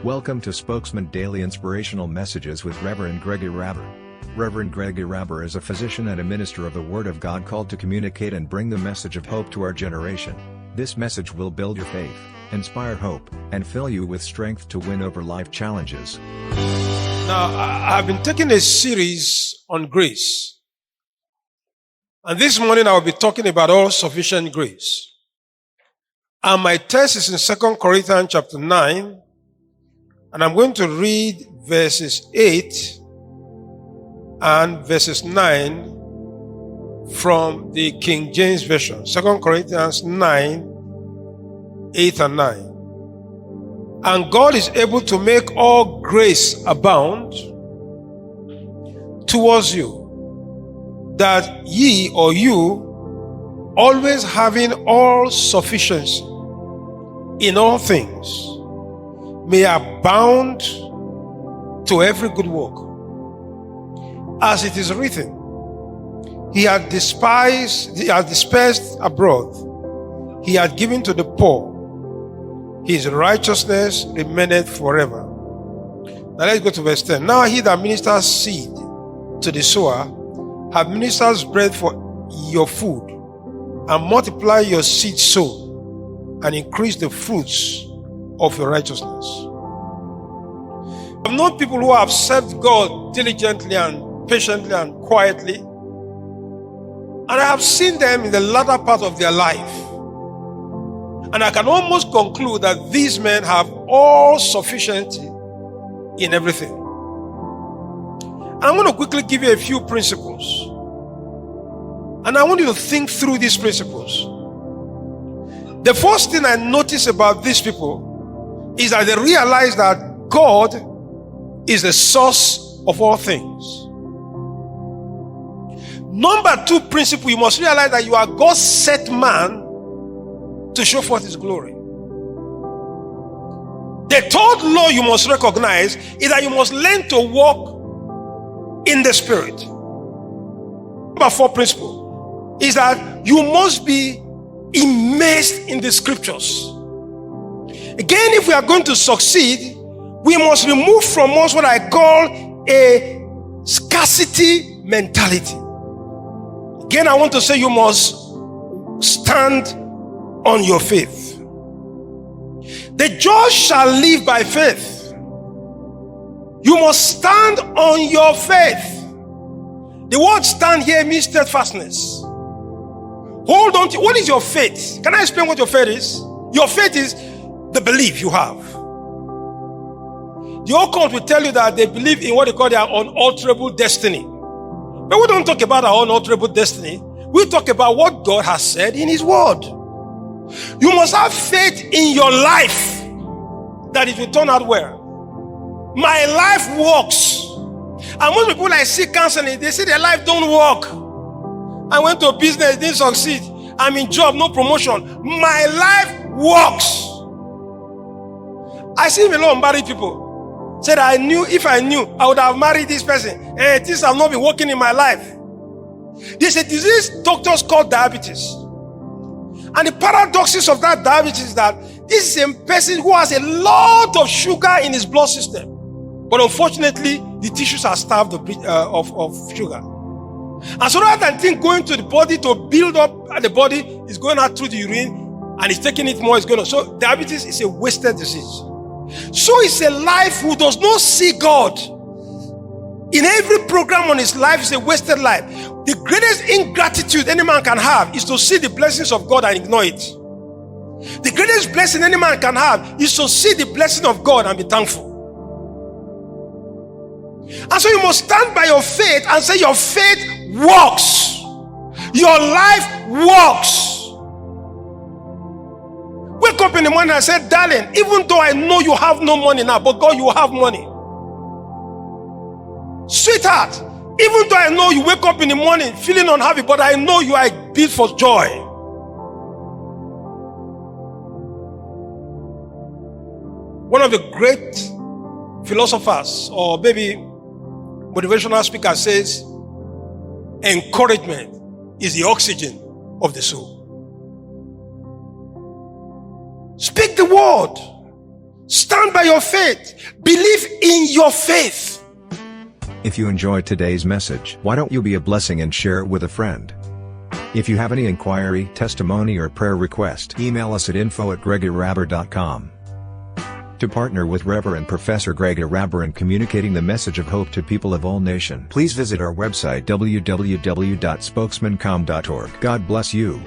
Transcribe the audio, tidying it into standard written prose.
Welcome to Spokesman Daily Inspirational Messages with Reverend Gregory Rabber. Reverend Gregory Rabber is a physician and a minister of the Word of God called to communicate and bring the message of hope to our generation. This message will build your faith, inspire hope, and fill you with strength to win over life challenges. Now, I've been taking a series on grace. And this morning I will be talking about all-sufficient grace. And my text is in 2 Corinthians chapter 9. And I'm going to read verses 8 and verses 9 from the King James Version. 2 Corinthians 9, 8 and 9. And God is able to make all grace abound towards you, that ye or you, always having all sufficiency in all things, may abound to every good work. As it is written, He had dispersed abroad, He had given to the poor, His righteousness remaineth forever. Now let's go to verse 10. Now he that ministers seed to the sower, have ministers bread for your food, and multiply your seed sown, and increase the fruits of your righteousness. I've known people who have served God diligently and patiently and quietly, and I have seen them in the latter part of their life. And I can almost conclude that these men have all sufficiency in everything. And I'm going to quickly give you a few principles. And I want you to think through these principles. The first thing I notice about these people is that they realize that God is the source of all things. Number two principle, you must realize that you are God's set man to show forth His glory. The third law you must recognize is that you must learn to walk in the Spirit. Number four principle is that you must be immersed in the Scriptures. Again, if we are going to succeed, we must remove from us what I call a scarcity mentality. Again, I want to say you must stand on your faith. The just shall live by faith. You must stand on your faith. The word stand here means steadfastness. Hold on to what is your faith? Can I explain what your faith is? Your faith is the belief you have. The occult will tell you that they believe in what they call their unalterable destiny. But we don't talk about our unalterable destiny. We talk about what God has said in His Word. You must have faith in your life that it will turn out well. My life works. And most people I see counseling, they say their life don't work. I went to a business, didn't succeed. I'm in job, no promotion. My life works. I see a lot of married people. Said if I knew, I would have married this person. And things have not been working in my life. There's a disease doctors call diabetes. And the paradoxes of that diabetes is that this is a person who has a lot of sugar in his blood system. But unfortunately, the tissues are starved of sugar. And so rather than things going to the body to build up the body, is going out through the urine and it's taking it more, it's going on. So diabetes is a wasted disease. So it's a life who does not see God. In every program on his life is a wasted life. The greatest ingratitude any man can have is to see the blessings of God and ignore it. The greatest blessing any man can have is to see the blessing of God and be thankful. And so you must stand by your faith and say your faith works. Your life works. Wake up in the morning and say, darling, even though I know you have no money now, but God, you have money. Sweetheart, even though I know you wake up in the morning feeling unhappy, but I know you are built for joy. One of the great philosophers or maybe motivational speaker says, encouragement is the oxygen of the soul. Speak the word. Stand by your faith. Believe in your faith. If you enjoyed today's message, why don't you be a blessing and share it with a friend? If you have any inquiry, testimony, or prayer request, email us at info@gregorabber.com. To partner with Reverend Professor Gregor Rabber in communicating the message of hope to people of all nations, please visit our website www.spokesmancom.org. God bless you.